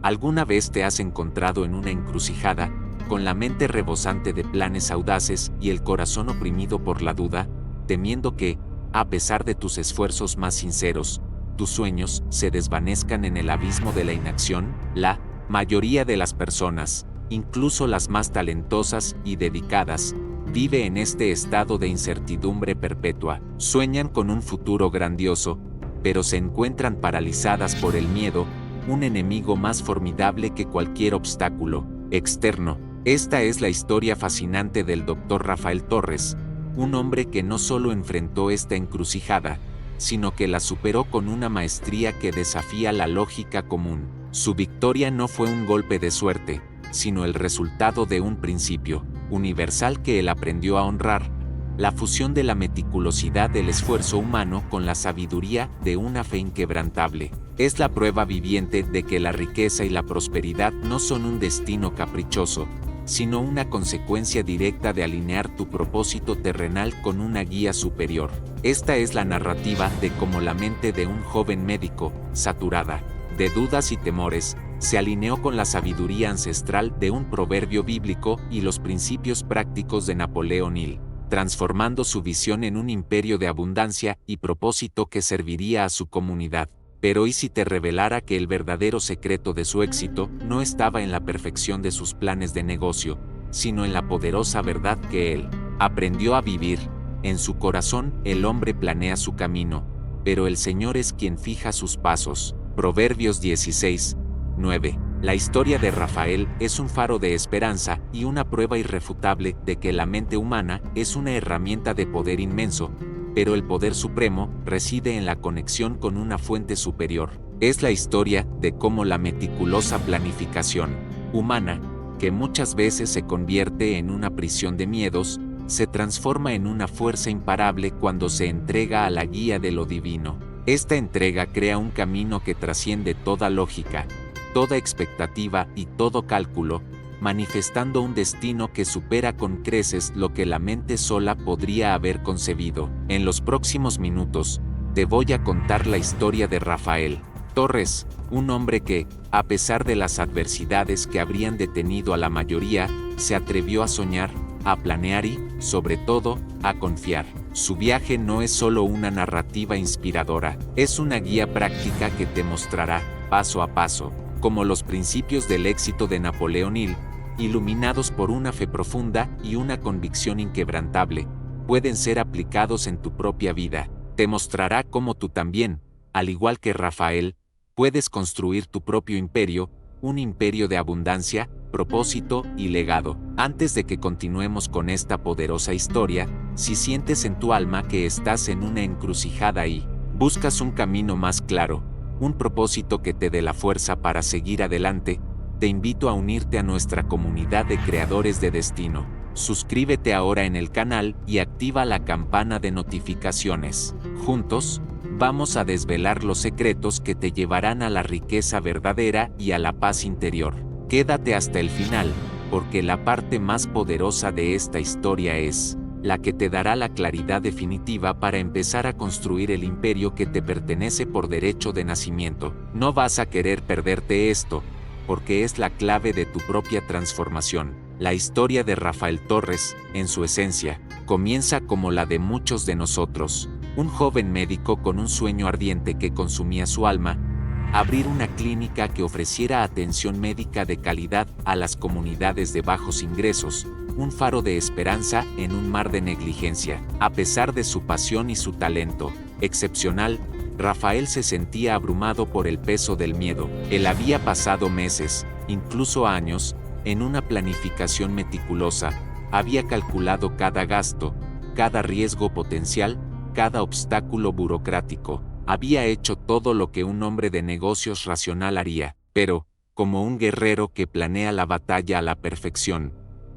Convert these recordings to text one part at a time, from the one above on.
¿Alguna vez te has encontrado en una encrucijada, con la mente rebosante de planes audaces y el corazón oprimido por la duda, temiendo que, a pesar de tus esfuerzos más sinceros, tus sueños se desvanezcan en el abismo de la inacción? La mayoría de las personas, incluso las más talentosas y dedicadas, vive en este estado de incertidumbre perpetua. Sueñan con un futuro grandioso, pero se encuentran paralizadas por el miedo, un enemigo más formidable que cualquier obstáculo externo. Esta es la historia fascinante del Dr. Rafael Torres, un hombre que no solo enfrentó esta encrucijada, sino que la superó con una maestría que desafía la lógica común. Su victoria no fue un golpe de suerte, sino el resultado de un principio universal que él aprendió a honrar: la fusión de la meticulosidad del esfuerzo humano con la sabiduría de una fe inquebrantable. Es la prueba viviente de que la riqueza y la prosperidad no son un destino caprichoso, sino una consecuencia directa de alinear tu propósito terrenal con una guía superior. Esta es la narrativa de cómo la mente de un joven médico, saturada de dudas y temores, se alineó con la sabiduría ancestral de un proverbio bíblico y los principios prácticos de Napoleón Hill, transformando su visión en un imperio de abundancia y propósito que serviría a su comunidad. Pero ¿y si te revelara que el verdadero secreto de su éxito no estaba en la perfección de sus planes de negocio, sino en la poderosa verdad que él aprendió a vivir? En su corazón el hombre planea su camino, pero el Señor es quien fija sus pasos. Proverbios 16, 9. La historia de Rafael es un faro de esperanza y una prueba irrefutable de que la mente humana es una herramienta de poder inmenso, pero el poder supremo reside en la conexión con una fuente superior. Es la historia de cómo la meticulosa planificación humana, que muchas veces se convierte en una prisión de miedos, se transforma en una fuerza imparable cuando se entrega a la guía de lo divino. Esta entrega crea un camino que trasciende toda lógica, toda expectativa y todo cálculo, manifestando un destino que supera con creces lo que la mente sola podría haber concebido. En los próximos minutos, te voy a contar la historia de Rafael Torres, un hombre que, a pesar de las adversidades que habrían detenido a la mayoría, se atrevió a soñar, a planear y, sobre todo, a confiar. Su viaje no es solo una narrativa inspiradora, es una guía práctica que te mostrará, paso a paso, como los principios del éxito de Napoleón Hill, iluminados por una fe profunda y una convicción inquebrantable, pueden ser aplicados en tu propia vida. Te mostrará cómo tú también, al igual que Rafael, puedes construir tu propio imperio, un imperio de abundancia, propósito y legado. Antes de que continuemos con esta poderosa historia, si sientes en tu alma que estás en una encrucijada y buscas un camino más claro, un propósito que te dé la fuerza para seguir adelante, te invito a unirte a nuestra comunidad de creadores de destino. Suscríbete ahora en el canal y activa la campana de notificaciones. Juntos, vamos a desvelar los secretos que te llevarán a la riqueza verdadera y a la paz interior. Quédate hasta el final, porque la parte más poderosa de esta historia es la que te dará la claridad definitiva para empezar a construir el imperio que te pertenece por derecho de nacimiento. No vas a querer perderte esto, porque es la clave de tu propia transformación. La historia de Rafael Torres, en su esencia, comienza como la de muchos de nosotros. Un joven médico con un sueño ardiente que consumía su alma: abrir una clínica que ofreciera atención médica de calidad a las comunidades de bajos ingresos, un faro de esperanza en un mar de negligencia. A pesar de su pasión y su talento excepcional, Rafael se sentía abrumado por el peso del miedo. Él había pasado meses, incluso años, en una planificación meticulosa, había calculado cada gasto, cada riesgo potencial, cada obstáculo burocrático. Había hecho todo lo que un hombre de negocios racional haría, pero, como un guerrero que planea la batalla a la perfección,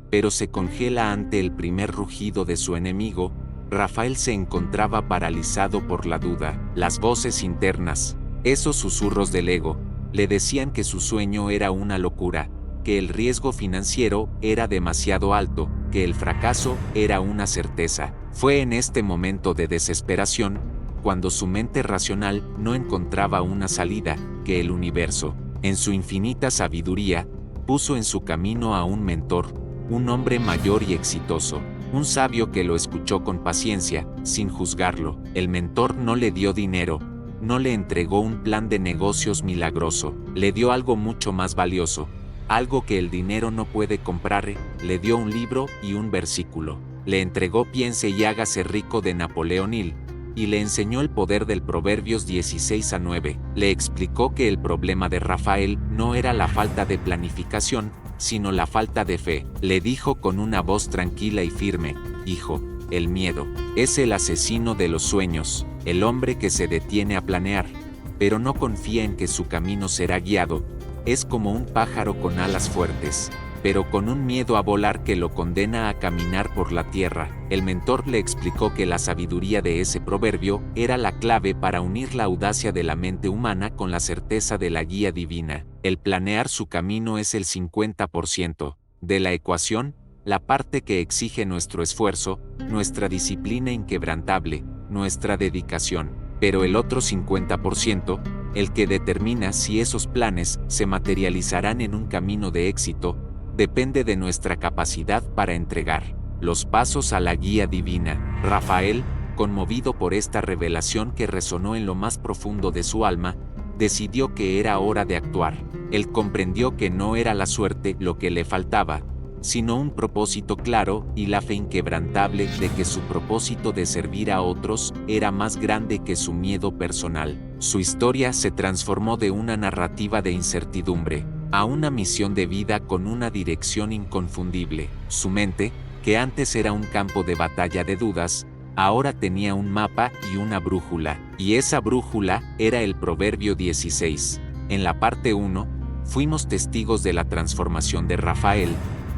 pero se congela ante el primer rugido de su enemigo, Rafael se encontraba paralizado por la duda. Las voces internas, esos susurros del ego, le decían que su sueño era una locura, que el riesgo financiero era demasiado alto, que el fracaso era una certeza. Fue en este momento de desesperación cuando su mente racional no encontraba una salida, que el universo, en su infinita sabiduría, puso en su camino a un mentor, un hombre mayor y exitoso, un sabio que lo escuchó con paciencia, sin juzgarlo. El mentor no le dio dinero, no le entregó un plan de negocios milagroso, le dio algo mucho más valioso, algo que el dinero no puede comprar, le dio un libro y un versículo. Le entregó Piense y hágase rico de Napoleón Hill, y le enseñó el poder del Proverbios 16:9. Le explicó que el problema de Rafael no era la falta de planificación, sino la falta de fe. Le dijo con una voz tranquila y firme: hijo, el miedo es el asesino de los sueños. El hombre que se detiene a planear, pero no confía en que su camino será guiado, es como un pájaro con alas fuertes, pero con un miedo a volar que lo condena a caminar por la tierra. El mentor le explicó que la sabiduría de ese proverbio era la clave para unir la audacia de la mente humana con la certeza de la guía divina. El planear su camino es el 50% de la ecuación, la parte que exige nuestro esfuerzo, nuestra disciplina inquebrantable, nuestra dedicación, pero el otro 50%, el que determina si esos planes se materializarán en un camino de éxito, depende de nuestra capacidad para entregar los pasos a la guía divina. Rafael, conmovido por esta revelación que resonó en lo más profundo de su alma, decidió que era hora de actuar. Él comprendió que no era la suerte lo que le faltaba, sino un propósito claro y la fe inquebrantable de que su propósito de servir a otros era más grande que su miedo personal. Su historia se transformó de una narrativa de incertidumbre a una misión de vida con una dirección inconfundible. Su mente, que antes era un campo de batalla de dudas, ahora tenía un mapa y una brújula, y esa brújula era el Proverbio 16. En la parte 1, fuimos testigos de la transformación de Rafael,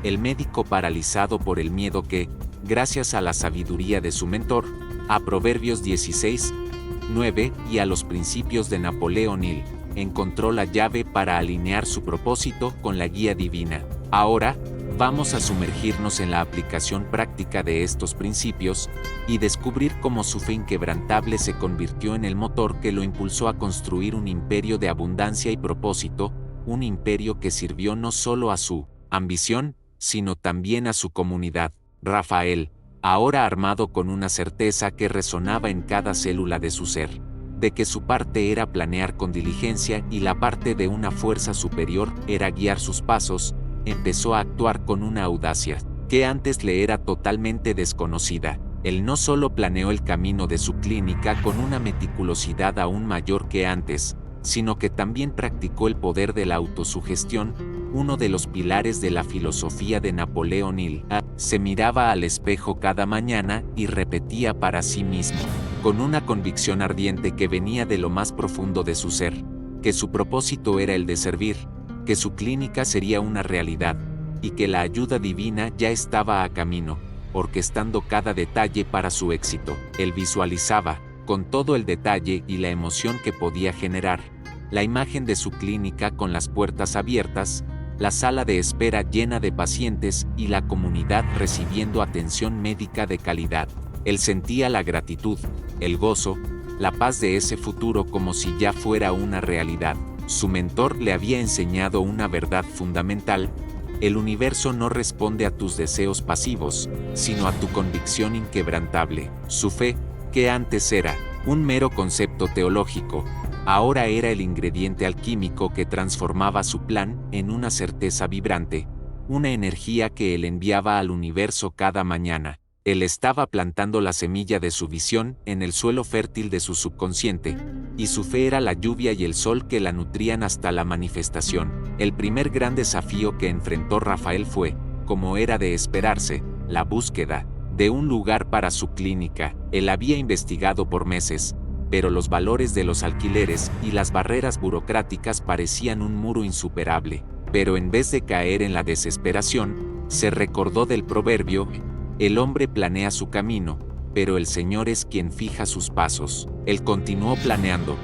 el médico paralizado por el miedo que, gracias a la sabiduría de su mentor, a Proverbios 16:9 y a los principios de Napoleón Hill, encontró la llave para alinear su propósito con la guía divina. Ahora, vamos a sumergirnos en la aplicación práctica de estos principios y descubrir cómo su fe inquebrantable se convirtió en el motor que lo impulsó a construir un imperio de abundancia y propósito, un imperio que sirvió no solo a su ambición, sino también a su comunidad. Rafael, ahora armado con una certeza que resonaba en cada célula de su ser, de que su parte era planear con diligencia y la parte de una fuerza superior era guiar sus pasos, empezó a actuar con una audacia que antes le era totalmente desconocida. Él no solo planeó el camino de su clínica con una meticulosidad aún mayor que antes, sino que también practicó el poder de la autosugestión, uno de los pilares de la filosofía de Napoleón Hill. Se miraba al espejo cada mañana y repetía para sí mismo, con una convicción ardiente que venía de lo más profundo de su ser, que su propósito era el de servir, que su clínica sería una realidad, y que la ayuda divina ya estaba a camino, orquestando cada detalle para su éxito. Él visualizaba, con todo el detalle y la emoción que podía generar, la imagen de su clínica con las puertas abiertas, la sala de espera llena de pacientes y la comunidad recibiendo atención médica de calidad. Él sentía la gratitud, el gozo, la paz de ese futuro como si ya fuera una realidad. Su mentor le había enseñado una verdad fundamental: el universo no responde a tus deseos pasivos, sino a tu convicción inquebrantable. Su fe, que antes era un mero concepto teológico, ahora era el ingrediente alquímico que transformaba su plan en una certeza vibrante, una energía que él enviaba al universo cada mañana. Él estaba plantando la semilla de su visión en el suelo fértil de su subconsciente, y su fe era la lluvia y el sol que la nutrían hasta la manifestación. El primer gran desafío que enfrentó Rafael fue, como era de esperarse, la búsqueda de un lugar para su clínica. Él había investigado por meses, pero los valores de los alquileres y las barreras burocráticas parecían un muro insuperable. Pero en vez de caer en la desesperación, se recordó del proverbio: el hombre planea su camino, pero el Señor es quien fija sus pasos. Él continuó planeando,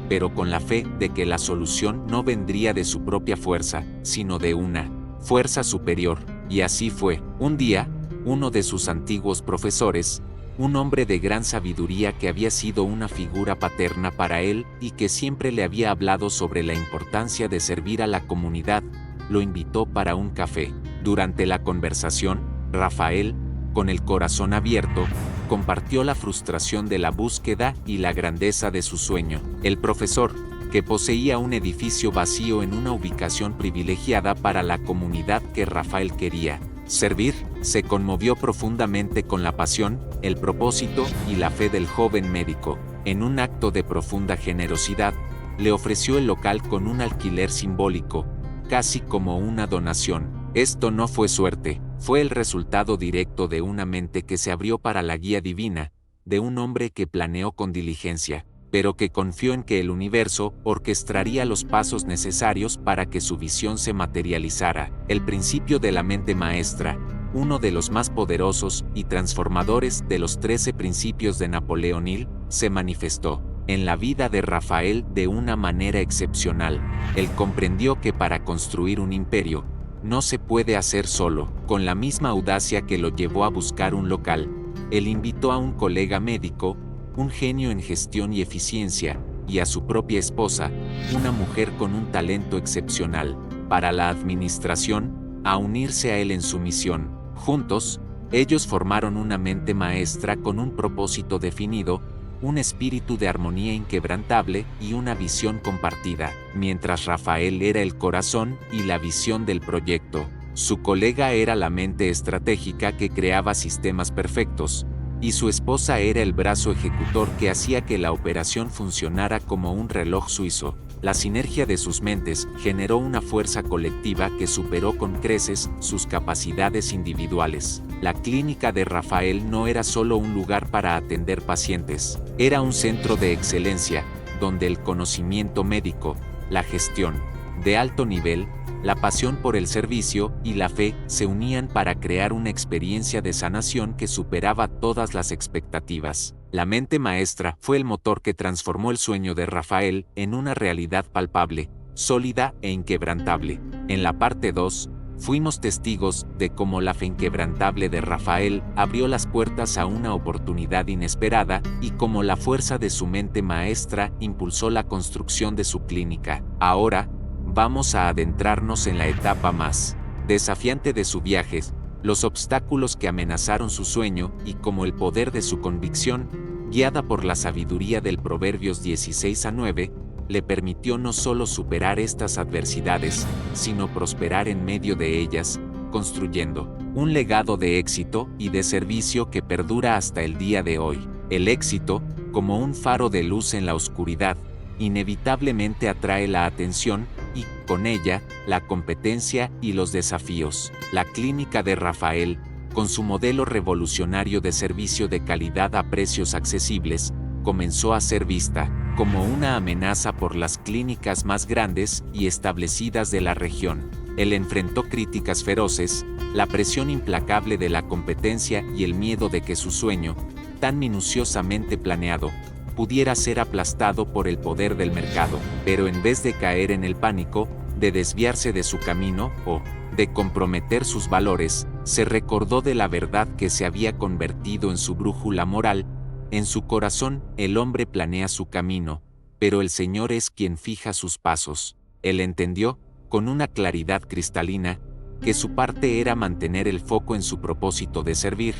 pero con la fe de que la solución no vendría de su propia fuerza, sino de una fuerza superior. Y así fue. Un día, uno de sus antiguos profesores, un hombre de gran sabiduría que había sido una figura paterna para él y que siempre le había hablado sobre la importancia de servir a la comunidad, lo invitó para un café. Durante la conversación, Rafael, con el corazón abierto, compartió la frustración de la búsqueda y la grandeza de su sueño. El profesor, que poseía un edificio vacío en una ubicación privilegiada para la comunidad que Rafael quería servir, se conmovió profundamente con la pasión, el propósito y la fe del joven médico. En un acto de profunda generosidad, le ofreció el local con un alquiler simbólico, casi como una donación. Esto no fue suerte, fue el resultado directo de una mente que se abrió para la guía divina, de un hombre que planeó con diligencia, pero que confió en que el universo orquestaría los pasos necesarios para que su visión se materializara. El principio de la mente maestra, uno de los más poderosos y transformadores de los 13 principios de Napoleón Hill, se manifestó en la vida de Rafael de una manera excepcional. Él comprendió que para construir un imperio, no se puede hacer solo. Con la misma audacia que lo llevó a buscar un local, él invitó a un colega médico, un genio en gestión y eficiencia, y a su propia esposa, una mujer con un talento excepcional para la administración, a unirse a él en su misión. Juntos, ellos formaron una mente maestra con un propósito definido, un espíritu de armonía inquebrantable y una visión compartida. Mientras Rafael era el corazón y la visión del proyecto, su colega era la mente estratégica que creaba sistemas perfectos, y su esposa era el brazo ejecutor que hacía que la operación funcionara como un reloj suizo. La sinergia de sus mentes generó una fuerza colectiva que superó con creces sus capacidades individuales. La clínica de Rafael no era solo un lugar para atender pacientes, era un centro de excelencia, donde el conocimiento médico, la gestión de alto nivel, la pasión por el servicio y la fe se unían para crear una experiencia de sanación que superaba todas las expectativas. La mente maestra fue el motor que transformó el sueño de Rafael en una realidad palpable, sólida e inquebrantable. En la parte 2, fuimos testigos de cómo la fe inquebrantable de Rafael abrió las puertas a una oportunidad inesperada y cómo la fuerza de su mente maestra impulsó la construcción de su clínica. Ahora, vamos a adentrarnos en la etapa más desafiante de su viaje, los obstáculos que amenazaron su sueño y cómo el poder de su convicción, guiada por la sabiduría del Proverbios 16:9, le permitió no solo superar estas adversidades, sino prosperar en medio de ellas, construyendo un legado de éxito y de servicio que perdura hasta el día de hoy. El éxito, como un faro de luz en la oscuridad, inevitablemente atrae la atención y, con ella, la competencia y los desafíos. La clínica de Rafael, con su modelo revolucionario de servicio de calidad a precios accesibles, comenzó a ser vista como una amenaza por las clínicas más grandes y establecidas de la región. Él enfrentó críticas feroces, la presión implacable de la competencia y el miedo de que su sueño, tan minuciosamente planeado, pudiera ser aplastado por el poder del mercado. Pero en vez de caer en el pánico, de desviarse de su camino o de comprometer sus valores, se recordó de la verdad que se había convertido en su brújula moral. En su corazón, el hombre planea su camino, pero el Señor es quien fija sus pasos. Él entendió, con una claridad cristalina, que su parte era mantener el foco en su propósito de servir,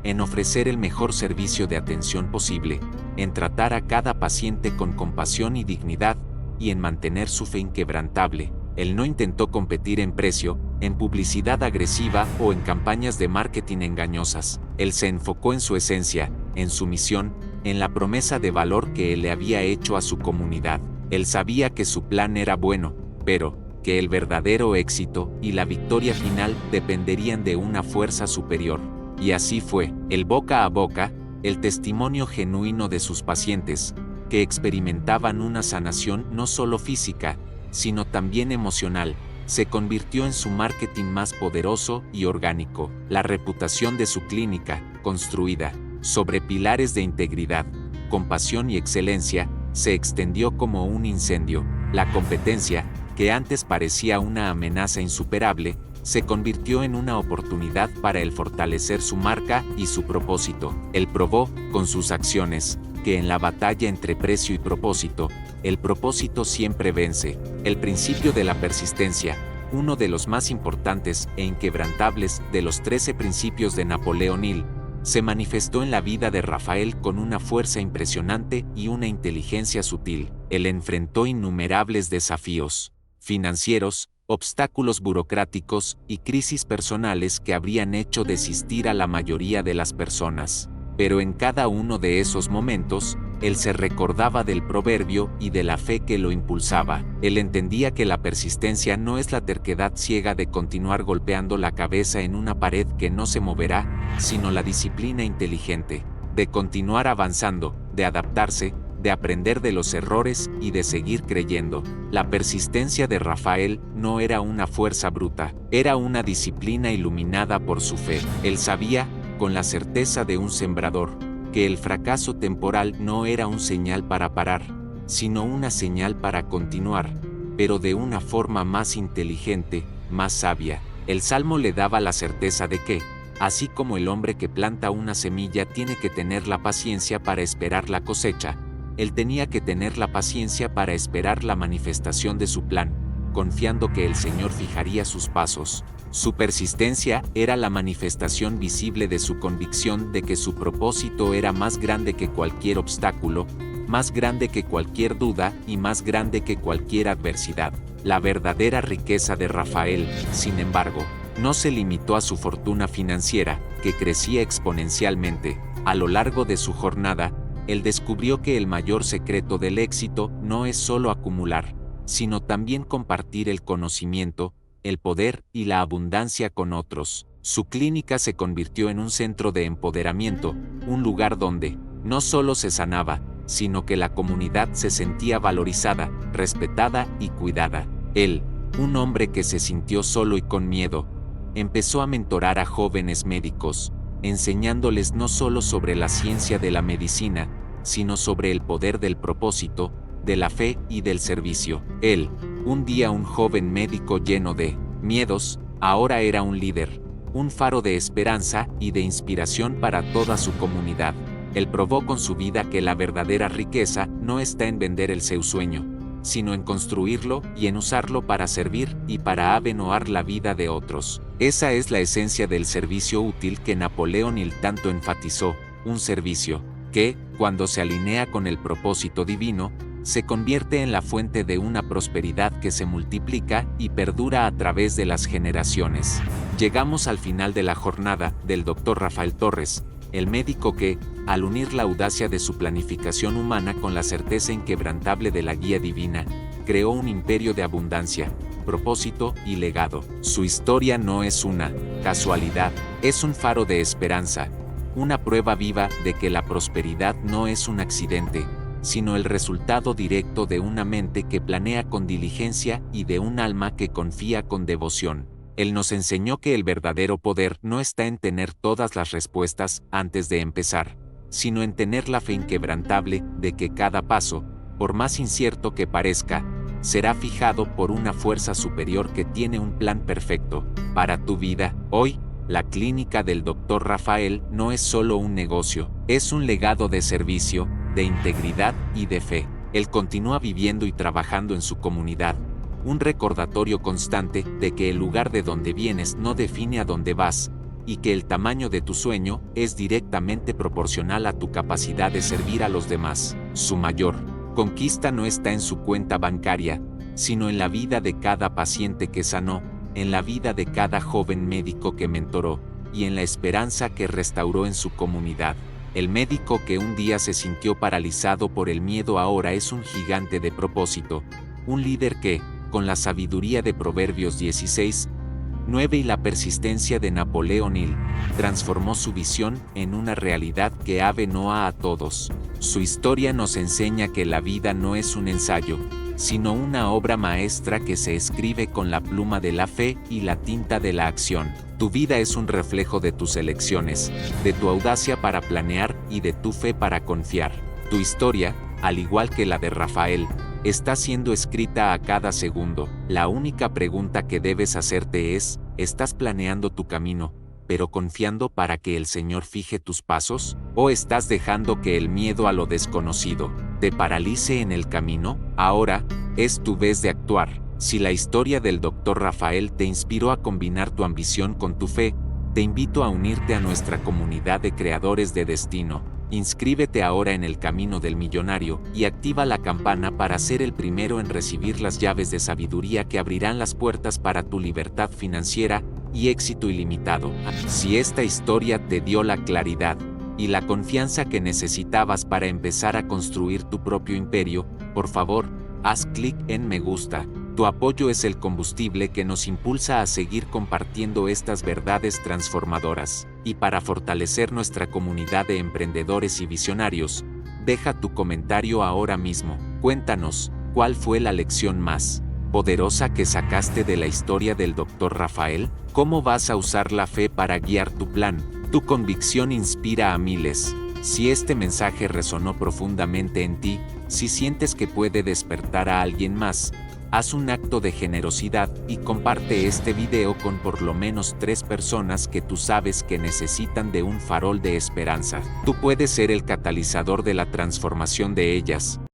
en ofrecer el mejor servicio de atención posible, en tratar a cada paciente con compasión y dignidad, y en mantener su fe inquebrantable. Él no intentó competir en precio, en publicidad agresiva o en campañas de marketing engañosas. Él se enfocó en su esencia, en su misión, en la promesa de valor que él le había hecho a su comunidad. Él sabía que su plan era bueno, pero que el verdadero éxito y la victoria final dependerían de una fuerza superior. Y así fue. El boca a boca, el testimonio genuino de sus pacientes, que experimentaban una sanación no solo física, sino también emocional, se convirtió en su marketing más poderoso y orgánico. La reputación de su clínica, construida sobre pilares de integridad, compasión y excelencia, se extendió como un incendio. La competencia, que antes parecía una amenaza insuperable, se convirtió en una oportunidad para él fortalecer su marca y su propósito. Él probó, con sus acciones, que en la batalla entre precio y propósito, el propósito siempre vence. El principio de la persistencia, uno de los más importantes e inquebrantables de los 13 principios de Napoleón Hill, se manifestó en la vida de Rafael con una fuerza impresionante y una inteligencia sutil. Él enfrentó innumerables desafíos financieros, obstáculos burocráticos y crisis personales que habrían hecho desistir a la mayoría de las personas. Pero en cada uno de esos momentos, él se recordaba del proverbio y de la fe que lo impulsaba. Él entendía que la persistencia no es la terquedad ciega de continuar golpeando la cabeza en una pared que no se moverá, sino la disciplina inteligente, de continuar avanzando, de adaptarse, de aprender de los errores y de seguir creyendo. La persistencia de Rafael no era una fuerza bruta, era una disciplina iluminada por su fe. Él sabía, con la certeza de un sembrador, que el fracaso temporal no era un señal para parar, sino una señal para continuar, pero de una forma más inteligente, más sabia. El Salmo le daba la certeza de que, así como el hombre que planta una semilla tiene que tener la paciencia para esperar la cosecha, él tenía que tener la paciencia para esperar la manifestación de su plan, confiando que el Señor fijaría sus pasos. Su persistencia era la manifestación visible de su convicción de que su propósito era más grande que cualquier obstáculo, más grande que cualquier duda y más grande que cualquier adversidad. La verdadera riqueza de Rafael, sin embargo, no se limitó a su fortuna financiera, que crecía exponencialmente. A lo largo de su jornada, él descubrió que el mayor secreto del éxito no es solo acumular, sino también compartir el conocimiento, el poder y la abundancia con otros. Su clínica se convirtió en un centro de empoderamiento, un lugar donde no solo se sanaba, sino que la comunidad se sentía valorizada, respetada y cuidada. Él, un hombre que se sintió solo y con miedo, empezó a mentorar a jóvenes médicos, enseñándoles no solo sobre la ciencia de la medicina, sino sobre el poder del propósito, de la fe y del servicio. Él, un día un joven médico lleno de miedos, ahora era un líder, un faro de esperanza y de inspiración para toda su comunidad. Él probó con su vida que la verdadera riqueza no está en vender el seu sueño, sino en construirlo y en usarlo para servir y para avenoar la vida de otros. Esa es la esencia del servicio útil que Napoleón Hill tanto enfatizó, un servicio que, cuando se alinea con el propósito divino, se convierte en la fuente de una prosperidad que se multiplica y perdura a través de las generaciones. Llegamos al final de la jornada del Dr. Rafael Torres, el médico que, al unir la audacia de su planificación humana con la certeza inquebrantable de la guía divina, creó un imperio de abundancia, propósito y legado. Su historia no es una casualidad, es un faro de esperanza, una prueba viva de que la prosperidad no es un accidente, sino el resultado directo de una mente que planea con diligencia y de un alma que confía con devoción. Él nos enseñó que el verdadero poder no está en tener todas las respuestas antes de empezar, sino en tener la fe inquebrantable de que cada paso, por más incierto que parezca, será fijado por una fuerza superior que tiene un plan perfecto para tu vida. Hoy, la clínica del Dr. Rafael no es solo un negocio, es un legado de servicio, de integridad y de fe. Él continúa viviendo y trabajando en su comunidad, un recordatorio constante de que el lugar de donde vienes no define a dónde vas, y que el tamaño de tu sueño es directamente proporcional a tu capacidad de servir a los demás. Su mayor conquista no está en su cuenta bancaria, sino en la vida de cada paciente que sanó, en la vida de cada joven médico que mentoró, y en la esperanza que restauró en su comunidad. El médico que un día se sintió paralizado por el miedo ahora es un gigante de propósito, un líder que, con la sabiduría de Proverbios 16:9 y la persistencia de Napoleón Hill, transformó su visión en una realidad que avenoa a todos. Su historia nos enseña que la vida no es un ensayo, sino una obra maestra que se escribe con la pluma de la fe y la tinta de la acción. Tu vida es un reflejo de tus elecciones, de tu audacia para planear y de tu fe para confiar. Tu historia, al igual que la de Rafael, está siendo escrita a cada segundo. La única pregunta que debes hacerte es, ¿Estás planeando tu camino, pero confiando para que el Señor fije tus pasos? ¿O estás dejando que el miedo a lo desconocido te paralice en el camino? Ahora, es tu vez de actuar. Si la historia del Dr. Rafael te inspiró a combinar tu ambición con tu fe, te invito a unirte a nuestra comunidad de creadores de destino. Inscríbete ahora en el Camino del Millonario y activa la campana para ser el primero en recibir las llaves de sabiduría que abrirán las puertas para tu libertad financiera y éxito ilimitado. Si esta historia te dio la claridad y la confianza que necesitabas para empezar a construir tu propio imperio, por favor, haz clic en me gusta. Tu apoyo es el combustible que nos impulsa a seguir compartiendo estas verdades transformadoras. Y para fortalecer nuestra comunidad de emprendedores y visionarios, deja tu comentario ahora mismo. Cuéntanos, ¿cuál fue la lección más poderosa que sacaste de la historia del Dr. Rafael? ¿Cómo vas a usar la fe para guiar tu plan? Tu convicción inspira a miles. Si este mensaje resonó profundamente en ti, si sientes que puede despertar a alguien más, haz un acto de generosidad y comparte este video con por lo menos 3 personas que tú sabes que necesitan de un farol de esperanza. Tú puedes ser el catalizador de la transformación de ellas.